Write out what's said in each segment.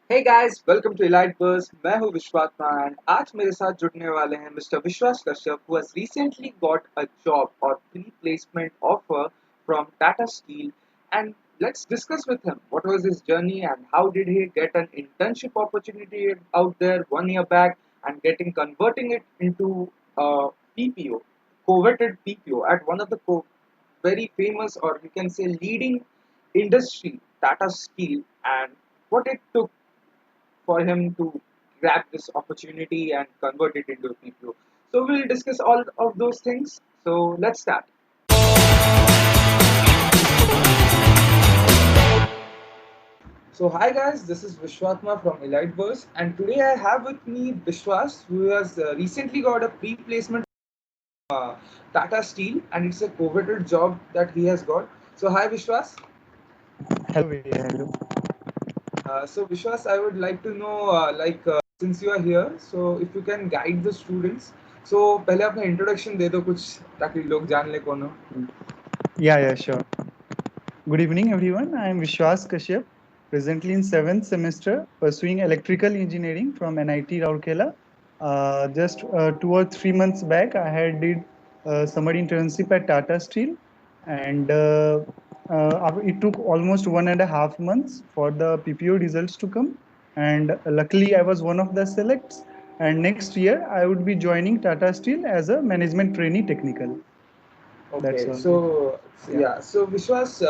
Hey guys, welcome to Elite Buzz. मैं हूँ विश्वात्मा and आज मेरे साथ जुड़ने वाले हैं Mr. Vishwas Kashyap who has recently got a job or pre-placement offer from Tata Steel and let's discuss with him what was his journey and how did he get an internship opportunity out there 1 year back and converting it into a PPO, coveted PPO at one of the very famous or you can say leading industry Tata Steel and what it took for him to grab this opportunity and convert it into a PPO. So we'll discuss all of those things. So let's start. So hi guys, this is Vishwatma from Eliteverse, and today I have with me Vishwas, who has recently got a pre-placement Tata Steel, and it's a coveted job that he has got. So hi Vishwas. Hello, Vidya. Hello. So Vishwas, I would like to know, since you are here, so if you can guide the students. So पहले अपना introduction दे दो कुछ ताकि लोग जान ले कौन हो. Yeah, sure. Good evening, everyone. I am Vishwas Kashyap, presently in seventh semester, pursuing electrical engineering from NIT Rourkela. Just 2 or 3 months back, I had did summer internship at Tata Steel, and it took almost 1.5 months for the PPO results to come. And luckily, I was one of the selects. And next year, I would be joining Tata Steel as a management trainee technical. That's Okay, all. Yeah. yeah, so Vishwas,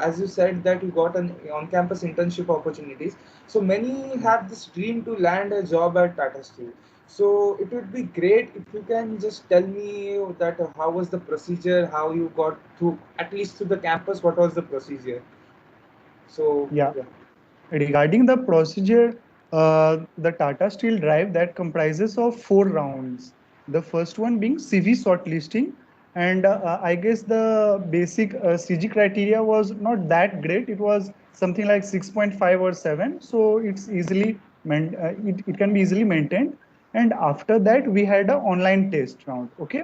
as you said that you got an on-campus internship opportunities. So many have this dream to land a job at Tata Steel. So it would be great if you can just tell me that how was the procedure, how you got to at least to the campus, what was the procedure? So Yeah. yeah. Regarding the procedure, the Tata Steel drive that comprises of 4 rounds. The first one being CV shortlisting, and I guess the basic CG criteria was not that great. It was something like 6.5 or 7, so it can be easily maintained. And after that, we had an online test round. Okay,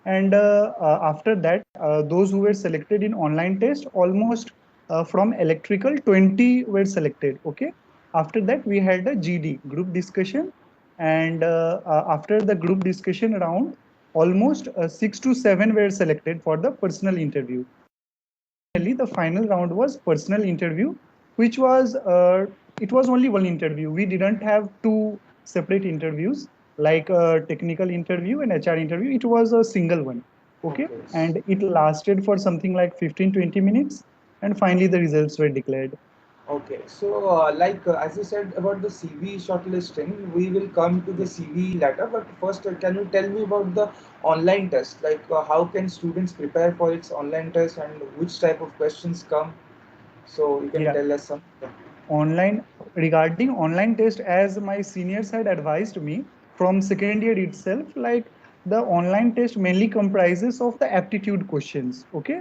and after that, those who were selected in online test almost from electrical 20 were selected. Okay, after that we had a GD group discussion, and after the group discussion round almost 6 to 7 were selected for the personal interview. Finally, the final round was personal interview, which was it was only one interview. We didn't have two separate interviews like a technical interview and HR interview. It was a single one. Okay, Okay. and it lasted for something like 15-20 minutes, and finally the results were declared. Okay, so as you said about the CV shortlisting, we will come to the Yeah. CV later. But first, can you tell me about the online test? How can students prepare for its online test and which type of questions come? So you can Yeah. tell us some. Yeah. Online Regarding online test, as my seniors had advised me from second year itself, like the online test mainly comprises of the aptitude questions. Okay,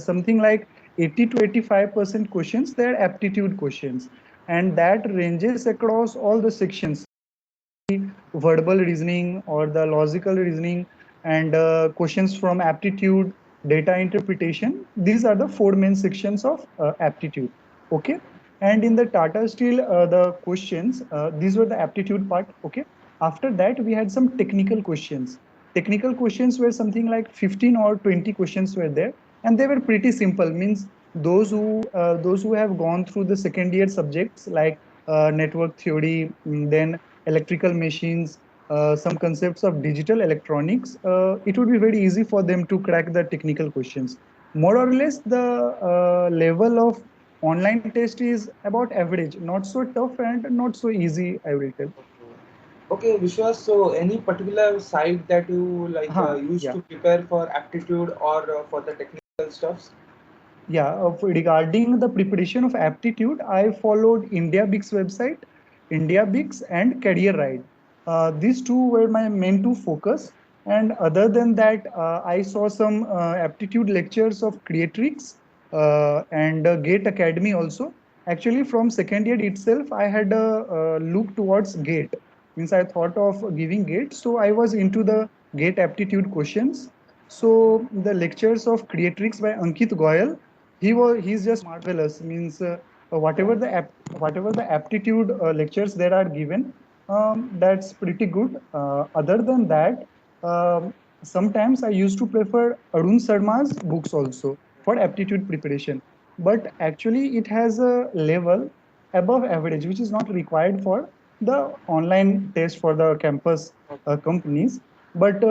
something like 80 to 85% questions, they're aptitude questions, and that ranges across all the sections: verbal reasoning or the logical reasoning, and questions from aptitude, data interpretation. These are the four main sections of aptitude. Okay. And in the Tata Steel, the questions, these were the aptitude part. Okay. After that, we had some technical questions. Technical questions were something like 15 or 20 questions were there, and they were pretty simple. Means those who have gone through the second year subjects like network theory, then electrical machines, some concepts of digital electronics, it would be very easy for them to crack the technical questions. More or less, the level of online test is about average, not so tough and not so easy, I will tell. Okay, Vishwas. So any particular site that you use Yeah. to prepare for aptitude or for the technical stuffs? Yeah, regarding the preparation of aptitude, I followed India Bix website, India Bix, and Career Ride. These two were my main two focus. And other than that, I saw some aptitude lectures of Creatrix and Gate Academy also. Actually, from second year itself, I had a look towards Gate. Means I thought of giving Gate, so I was into the Gate aptitude questions. So the lectures of Creatrix by Ankit Goyal, he's just marvelous. Means whatever the aptitude lectures that are given, that's pretty good. Other than that, sometimes I used to prefer Arun Sharma's books also for aptitude preparation. But actually, it has a level above average, which is not required for the online test for the campus companies. But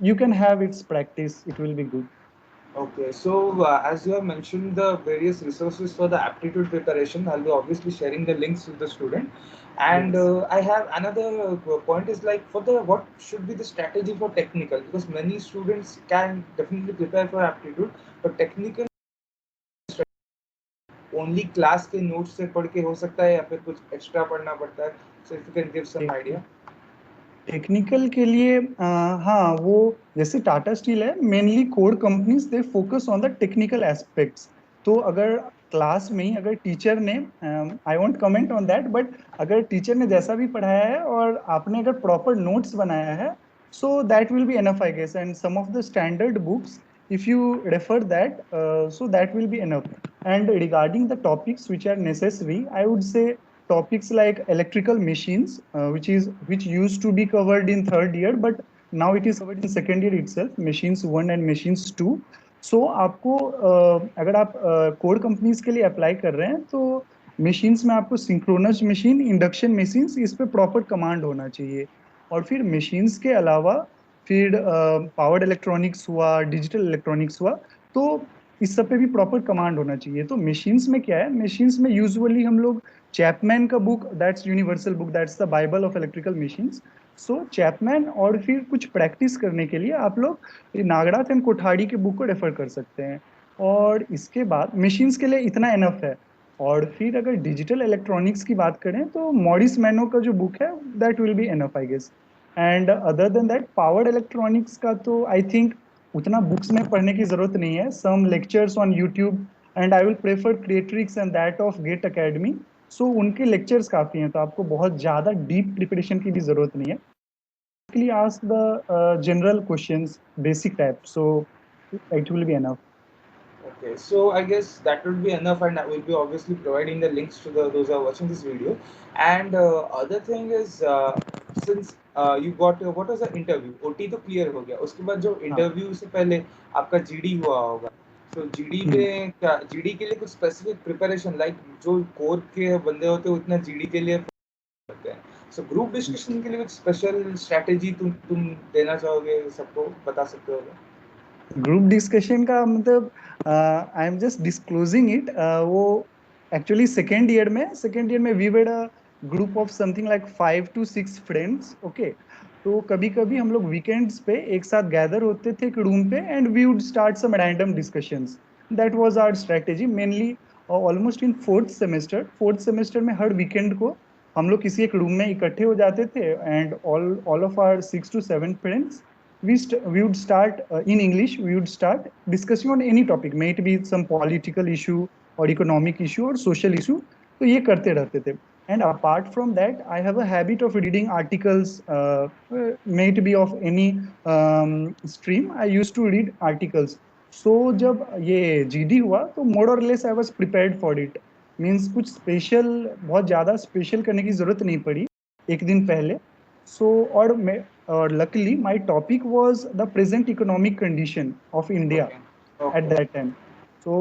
you can have its practice; it will be good. Okay, so as you have mentioned the various resources for the aptitude preparation, I'll be obviously sharing the links with the student. And Yes. I have another point is like for the what should be the strategy for technical, because many students can definitely prepare for aptitude, but technical only class के notes से पढ़ के हो सकता है या फिर कुछ एक्स्ट्रा पढ़ना पड़ता है. So if you can give some idea. Technical के लिए हाँ, वो जैसे टाटा स्टील है, mainly core companies they focus on the technical aspects. तो अगर क्लास में ही अगर टीचर ने, I won't comment on that, but अगर टीचर ने जैसा भी पढ़ाया है और आपने अगर प्रॉपर नोट्स बनाया है, so that will be enough I guess. And some of the standard books, if you refer that, so that will be enough. And regarding the topics which are necessary, I would say topics like electrical machines, which used to be covered in third year, but now it is covered in second year itself, machines 1 and machines 2. So आपको अगर आप core companies के लिए apply कर रहे हैं, तो machines में आपको सिंक्रोनस मशीन, इंडक्शन मशीन्स, इस पे प्रॉपर कमांड होना चाहिए. और फिर मशीन्स के अलावा फिर पावर इलेक्ट्रॉनिक्स हुआ, डिजिटल इलेक्ट्रॉनिक्स हुआ, तो इस सब पे भी प्रॉपर कमांड होना चाहिए. तो मशीन्स में क्या है, मशीन्स में यूजुअली हम लोग चैपमैन का book, that's universal book, that's the Bible of electrical machines. So Chapman, और फिर कुछ प्रैक्टिस करने के लिए आप लोग नागराथ एंड कोठारी के बुक को रेफर कर सकते हैं. और इसके बाद मशीन्स के लिए इतना एनफ है. और फिर अगर डिजिटल इलेक्ट्रॉनिक्स की बात करें, तो मॉरिस मैनो का जो बुक है, that will be enough I guess. And other than that, power electronics का तो आई थिंक उतना बुक्स में पढ़ने की जरूरत नहीं है. Some lectures on YouTube, and I will prefer Creatrix and that of GATE academy. So उनके लेक्चर्स काफी हैं, तो आपको बहुत ज्यादा डीप प्रिपरेशन की भी जरूरत नहीं है. Basically ask the general questions, basic type, so it will be enough. Okay, so I guess that would be enough, and I will be obviously providing the links to the those who are watching this video. And other thing is, since you got what was the interview? OT तो clear हो गया. उसके बाद जो हाँ. interview से पहले आपका GD हुआ होगा. So GD हम्म. में क्या GD के लिए कुछ specific preparation like जो core के बंदे होते हैं उतना GD के लिए करते हैं. So group discussion के लिए कुछ special strategy तुम देना चाहोगे सबको बता सकते हो क्या? ग्रुप डिस्कशन का मतलब, I am just disclosing it. वो एक्चुअली सेकेंड ईयर में we were a group of something like 5 to 6 friends. Okay, तो कभी कभी हम लोग वीकेंड्स पे एक साथ गैदर होते थे एक रूम पे, and we would start some random discussions. That was our strategy mainly. Almost in fourth semester में हर वीकेंड को हम लोग किसी एक रूम में इकट्ठे हो जाते थे, and all of our 6 to 7 friends, we would start in English, we would start discussing on any topic, may it be some political issue or economic issue or social issue. तो ये करते रहते थे. And apart from that, I have a habit of reading articles, may it be of any stream. I used to read articles. So जब ये GD हुआ, तो more or less I was prepared for it. Means कुछ special, बहुत ज्यादा special करने की जरूरत नहीं पड़ी एक दिन पहले. सो और luckily my topic was the present economic condition of India Okay, at okay. that time. तो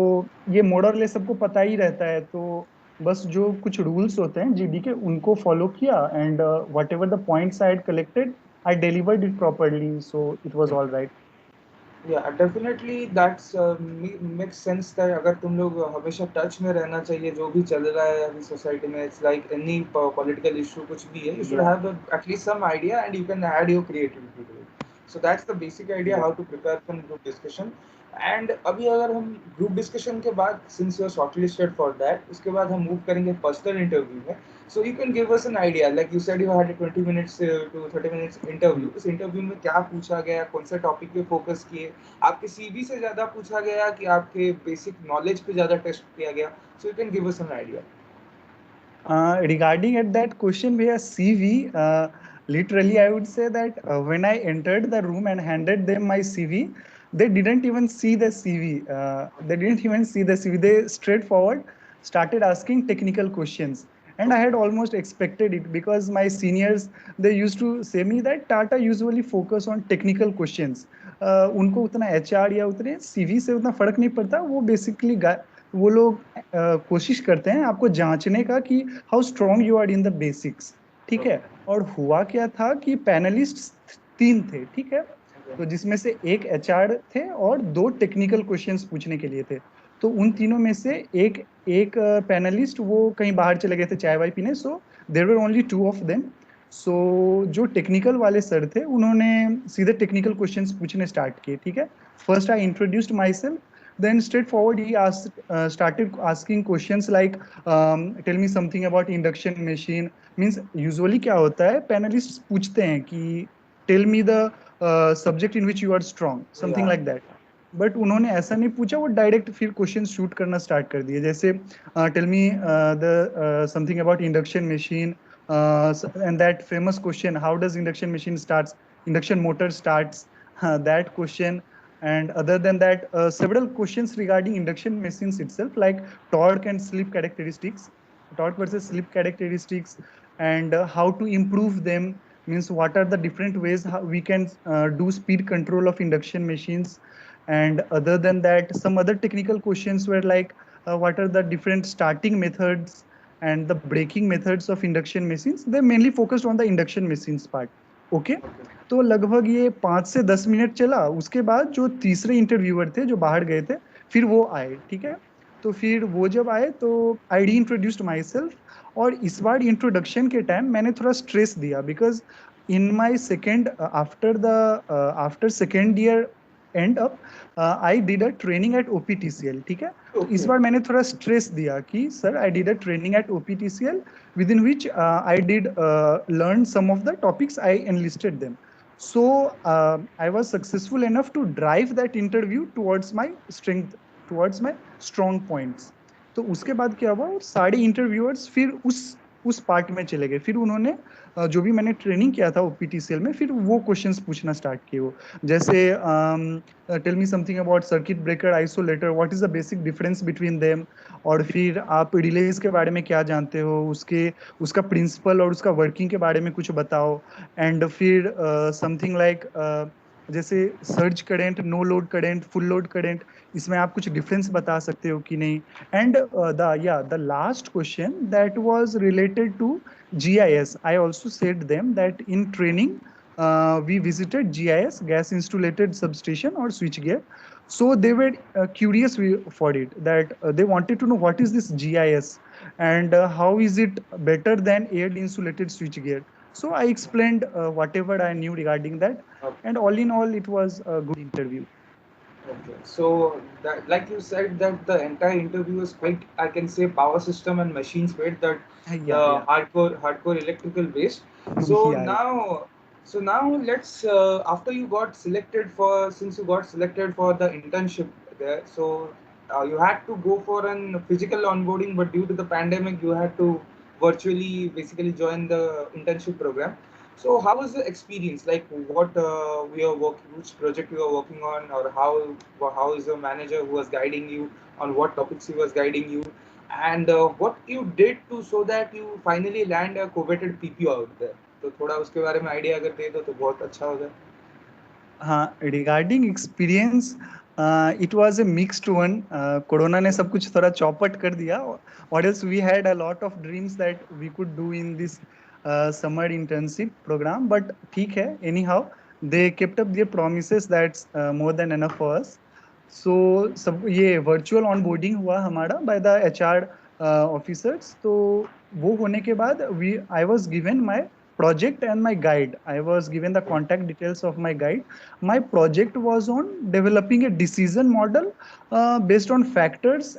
ये मोडरले सबको पता ही रहता है, तो बस जो कुछ रूल्स होते हैं जीडी के उनको फॉलो किया, and what ever the points I had collected, I delivered it properly, so it was all right. Yeah, definitely that's makes sense that अगर तुम लोग हमेशा टच में रहना चाहिए जो भी चल रहा है अभी सोसाइटी में. It's like any political issue कुछ भी है, you should या. have at least some idea and you can add your creativity to it. So that's the basic idea या. how to prepare for group discussion. And अभी अगर हम group discussion के बाद since you are shortlisted for that उसके बाद हम move करेंगे पर्सनल इंटरव्यू में. So you can give us an idea like you said you had a 20 minutes to 30 minutes interview. उस इंटरव्यू में क्या पूछा गया, कौन से टॉपिक पे फोकस किए, आपके सीवी से ज्यादा पूछा गया कि आपके बेसिक नॉलेज पे ज्यादा टेस्ट किया गया. So you can give us an idea. Regarding at that question via CV, literally I would say that when I entered the room and handed them my CV, they didn't even see the CV. They didn't even see the CV. They straightforward started asking technical questions. And I had almost expected it because my seniors, they used to say me that Tata usually focus on technical questions. उनको उतना HR या उतने CV से उतना फर्क नहीं पड़ता, वो बेसिकली वो लोग कोशिश करते हैं आपको जांचने का कि how strong you are in the basics, ठीक है। और हुआ क्या था कि पैनलिस्ट तीन थे, ठीक है। तो जिसमें से एक एचआर थे और दो टेक्निकल क्वेश्चंस पूछने के लिए थे। तो उन तीनों में से एक एक पैनलिस्ट वो कहीं बाहर चले गए थे चाय वाय पीने, so there were only two of them. So जो टेक्निकल वाले सर थे उन्होंने सीधे टेक्निकल क्वेश्चंस पूछने स्टार्ट किए, ठीक है। First I introduced my self, then straightforward he asked started asking questions like tell me something about induction machine। means usually क्या होता है, पैनलिस्ट पूछते हैं कि tell me the subject in which you are strong, something like that. But उन्होंने ऐसा नहीं पूछा, वो डायरेक्ट फिर क्वेश्चन शूट करना स्टार्ट कर दिए, जैसे tell me the something about induction machine and that famous question how does induction machine starts, induction motor starts, that question। And other than that, several questions regarding induction machines itself, like torque and slip characteristics, torque versus slip characteristics, and how to improve them, means what are the different ways how we can do speed control of induction machines। And other than that, some other technical questions were like what are the different starting methods and the braking methods of induction machines। They mainly focused on the induction machines part, okay। तो लगभग ये 5 से 10 minute चला। उसके बाद जो तीसरे interviewer थे जो बाहर गए थे, फिर वो आए, ठीक है। तो फिर वो जब आए तो आई री इंट्रोड्यूस्ड माई सेल्फ। और इस बार इंट्रोडक्शन के टाइम मैंने थोड़ा स्ट्रेस दिया because in my second after second year end up I did a training at OPTCL, ठीक है। तो इस बार मैंने थोड़ा स्ट्रेस दिया कि sir I did a training at OPTCL within which I did learn some of the topics, I enlisted them। So I was successful enough to drive that interview towards my strength, towards my strong points। तो उसके बाद क्या हुआ, सारे interviewers फिर उस part में चले गए। फिर उन्होंने जो भी मैंने ट्रेनिंग किया था ओपीटीसीएल में, फिर वो क्वेश्चंस पूछना स्टार्ट किए। वो जैसे tell me something about circuit breaker isolator, what is the basic difference between them. और फिर आप रिलेज के बारे में क्या जानते हो, उसके उसका प्रिंसिपल और उसका वर्किंग के बारे में कुछ बताओ। एंड फिर समथिंग लाइक जैसे surge current, no load current, full load current, इसमें आप कुछ डिफरेंस बता सकते हो कि नहीं। And the last question that was related to GIS। I also said them that in training we visited GIS, gas insulated substation or switchgear। So they were curious for it, that they wanted to know what is this GIS and how is it better than air insulated switchgear। So I explained whatever I knew regarding that, and all in all it was a good interview। Okay, so that, like you said, that the entire interview is quite, I can say, power system and machines based, that the Yeah, yeah. hardcore electrical based. So Yeah, now, so now let's after you got selected for, since you got selected for the internship there, so you had to go for an physical onboarding, but due to the pandemic, you had to virtually basically join the internship program. So how was the experience? Like what we are working, which project you are working on, or how is the manager who was guiding you, on what topics he was guiding you, and what you did to so that you finally land a coveted PPO out there. तो थोड़ा उसके बारे में idea अगर दे दो तो बहुत अच्छा होगा। हाँ, regarding experience it was a mixed one. Corona ने सब कुछ थोड़ा चौपट कर दिया, और else we had a lot of dreams that we could do in this summer internship programme. But ठीक है, anyhow they kept up their promises, that's more than enough for us. सो सब ये वर्चुअल ऑनबोर्डिंग हुआ हमारा by the HR officers. तो वो होने के बाद we I was given my project and my guide। I was given the contact details of my guide। My project was on developing a decision model based on factors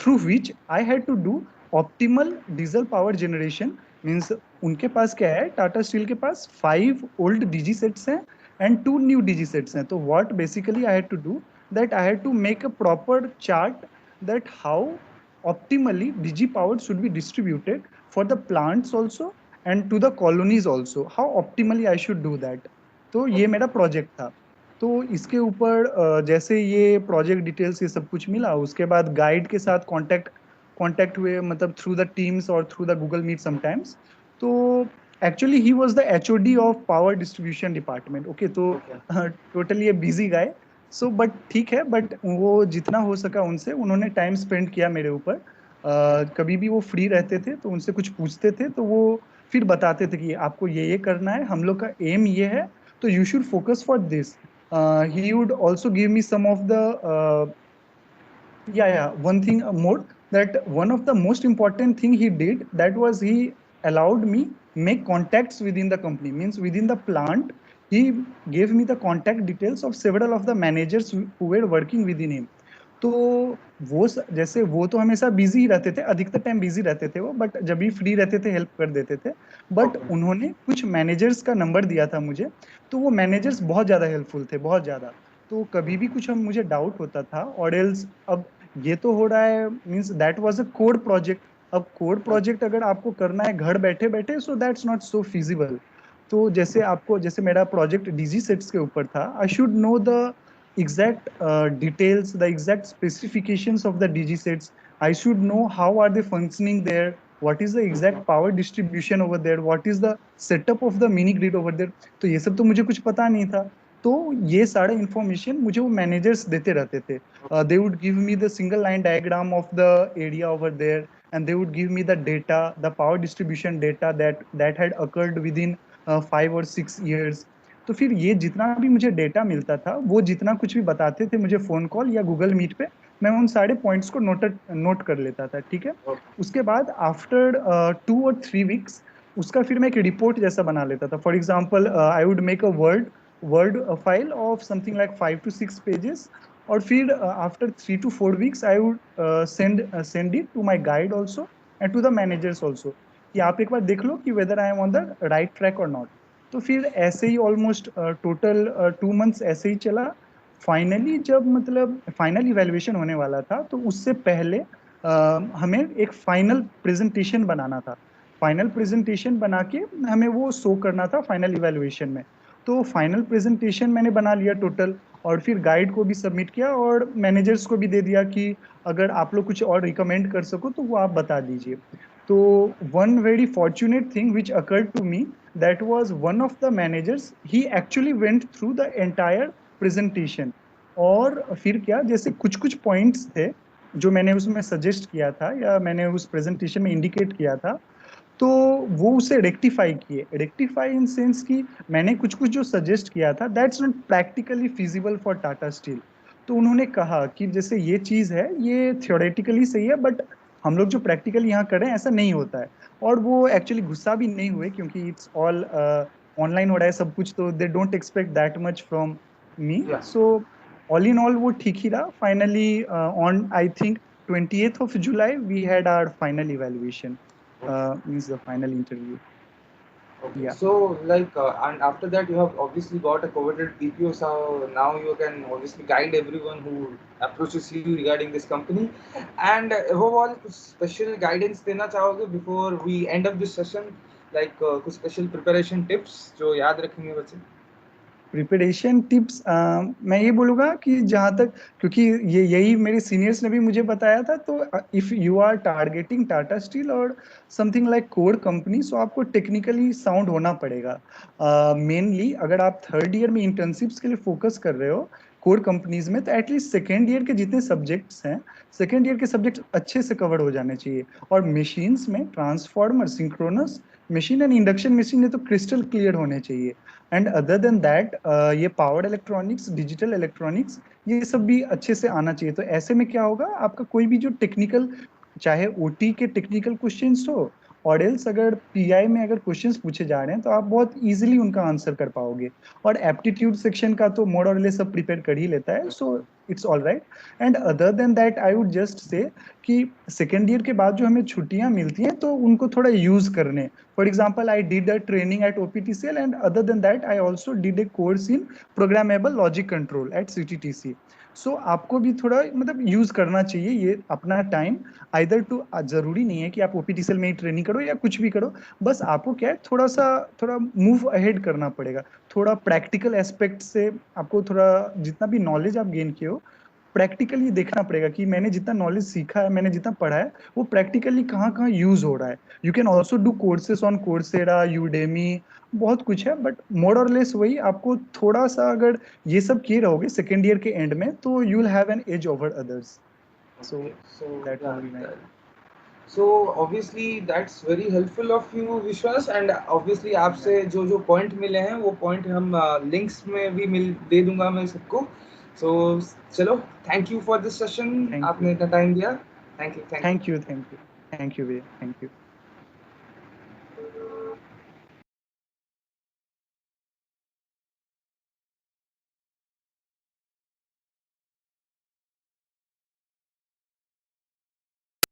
through which I had to do optimal diesel power generation। means उनके पास क्या है, Tata steel के पास 5 old DG sets हैं and 2 new DG sets हैं। तो what basically I had to do, that I had to make a proper chart that how optimally DG power should be distributed for the plants also and to the colonies also, how optimally I should do that। तो ये मेरा project था। तो इसके ऊपर जैसे ये project details ये सब कुछ मिला, उसके बाद गाइड के साथ कांटेक्ट कांटेक्ट हुए, मतलब थ्रू द टीम्स और through the Google Meet sometimes. तो actually he was the HOD of power distribution department. Okay, तो okay. Totally a busy guy. So but ठीक है, बट वो जितना हो सका उनसे उन्होंने टाइम स्पेंड किया मेरे ऊपर। कभी भी वो फ्री रहते थे तो उनसे कुछ पूछते थे, तो वो फिर बताते थे कि आपको ये करना है, हम लोग का एम ये है, तो you should focus for this. He would also give me some of the, yeah, one thing more, that one of the most important thing he did, that was he allowed me make contacts within the company, means within the plant. He gave me the contact details of several of the managers who were working within him. तो जैसे वो तो हमेशा busy ही रहते थे, अधिकतर time busy रहते थे वो, बट जब भी फ्री रहते थे हेल्प कर देते थे। But okay. उन्होंने कुछ मैनेजर्स का नंबर दिया था मुझे, तो वो मैनेजर्स बहुत ज्यादा हेल्पफुल थे, बहुत ज्यादा। तो कभी भी कुछ हम मुझे डाउट होता था, और एल्स अब ये तो हो रहा है, means that was a code project. अब कोड प्रोजेक्ट अगर आपको करना है घर बैठे बैठे, so that's not so feasible. तो जैसे आपको, जैसे मेरा प्रोजेक्ट डीजी सेट्स के ऊपर था, I should know the exact details, the exact specifications of the DG sets. I should know how are they functioning there, what is the exact power distribution over there, what is the setup of the mini grid over there. तो ये सब तो मुझे कुछ पता नहीं था। तो ये सारा इंफॉर्मेशन मुझे वो मैनेजर्स देते रहते थे। They would give me the single line diagram of the area over there, and they would give me the data, the power distribution data that had occurred within 5 or 6 years. तो फिर ये जितना भी मुझे data मिलता था, वो जितना कुछ भी बताते थे मुझे फोन कॉल या गूगल मीट पे, मैं उन सारे पॉइंट्स को नोट कर लेता था, ठीक है। ओके। उसके बाद आफ्टर 2 और 3 वीक्स उसका फिर मैं एक रिपोर्ट जैसा बना लेता था। For example, I would make a word file of something like 5 to 6 pages, और फिर after 3 to 4 weeks I would send it to my guide also, and to the managers also, कि आप एक बार देख लो कि whether I am on the right track और नॉट। तो फिर ऐसे ही ऑलमोस्ट टोटल 2 मंथ्स ऐसे ही चला। फाइनली जब मतलब फाइनल इवेल्युएशन होने वाला था, तो उससे पहले हमें एक फाइनल प्रेजेंटेशन बनाना था। फाइनल प्रेजेंटेशन बना के हमें वो शो करना था फाइनल इवेल्युएशन में। तो फाइनल प्रेजेंटेशन मैंने बना लिया टोटल, और फिर गाइड को भी सबमिट किया और मैनेजर्स को भी दे दिया कि अगर आप लोग कुछ और रिकमेंड कर सको तो वो आप बता दीजिए। तो one very fortunate thing which occurred to me, that was one of the managers, he actually went through the entire presentation। और फिर क्या, जैसे कुछ कुछ पॉइंट्स थे जो मैंने उसमें सजेस्ट किया था या मैंने उस प्रेजेंटेशन में इंडिकेट किया था, तो वो उसे रेक्टिफाई किए। रेक्टिफाई इन सेंस कि मैंने कुछ कुछ जो सजेस्ट किया था, that's not practically feasible for Tata steel. तो उन्होंने कहा कि जैसे ये चीज है, ये थियोरेटिकली सही है, बट हम लोग जो प्रैक्टिकली यहाँ कर रहे हैं ऐसा नहीं होता है। और वो एक्चुअली गुस्सा भी नहीं हुए, क्योंकि इट्स ऑल ऑनलाइन हो रहा है सब कुछ, तो they don't expect that much from me. या। सो ऑल इन ऑल वो ठीक ही रहा। Finally on I think 28th of July we had our final evaluation, means the final interview. Okay, Yeah. so like, and after that you have obviously got a coveted BPO, so now you can obviously guide everyone who approaches you regarding this company. And above all, कुछ special guidance देना चाहोगे before we end up this session, like कुछ special preparation tips जो याद रखेंगे बच्चे? Preparation tips, मैं ये बोलूंगा कि जहां तक, क्योंकि ये यही मेरे सीनियर्स ने भी मुझे बताया था, तो if you are targeting Tata steel और something like core company, so आपको टेक्निकली साउंड होना पड़ेगा। मेनली अगर आप थर्ड ईयर में इंटर्नशिप्स के लिए फोकस कर रहे हो कोर कंपनीज में, तो एटलीस्ट सेकेंड ईयर के जितने सब्जेक्ट्स हैं, सेकेंड ईयर के सब्जेक्ट अच्छे से कवर हो जाने चाहिए। और मशीन्स में transformer, synchronous machine and induction machine, ये तो क्रिस्टल क्लियर होने चाहिए। एंड अदर देन दैट, ये पावर इलेक्ट्रॉनिक्स, डिजिटल इलेक्ट्रॉनिक्स, ये सब भी अच्छे से आना चाहिए। तो ऐसे में क्या होगा, आपका कोई भी जो टेक्निकल, चाहे ओटी के टेक्निकल क्वेश्चंस हो, और एल्स अगर पीआई में अगर क्वेश्चंस पूछे जा रहे हैं, तो आप बहुत इजीली उनका आंसर कर पाओगे। और एप्टीट्यूड सेक्शन का तो मोर और लेस सब प्रिपेयर कर ही लेता है, so it's all right. And other than that I would just say कि सेकेंड ईयर के बाद जो हमें छुट्टियां मिलती हैं, तो उनको थोड़ा यूज करने। For example, I did a training at OPTCL, and other than that, I also did a course in programmable logic control at CTTC. सो आपको भी थोड़ा मतलब यूज करना चाहिए ये अपना टाइम, आइदर टू, जरूरी नहीं है कि आप ओपीटीसीएल में ही ट्रेनिंग करो या कुछ भी करो। बस आपको क्या है, थोड़ा सा थोड़ा मूव अहेड करना पड़ेगा। थोड़ा प्रैक्टिकल एस्पेक्ट से आपको थोड़ा जितना भी नॉलेज आप गेन किए हो, प्रैक्टिकली देखना पड़ेगा कि मैंने जितना नॉलेज सीखा है, मैंने जितना पढ़ा है, वो प्रैक्टिकली कहाँ कहाँ यूज हो रहा है। You can also do courses on Coursera, Udemy, बहुत कुछ है, बट मोर और लेस वही आपको थोड़ा सा अगर ये सब किए रहोगे सेकेंड ईयर के एंड में, तो you will have an edge over others. So Okay, so that yeah, only मैं। so obviously that's very helpful of you विश्वास, and obviously Yeah. आपसे जो जो पॉइंट मिले हैं वो पॉइंट हम लिंक्स में भी मिल दे दूंगा मैं सबको। so चलो, thank you for this session, thank you, आपने इतना टाइम दिया। Thank you, thank thank you. You, thank you, thank you भैया, थैंक यू।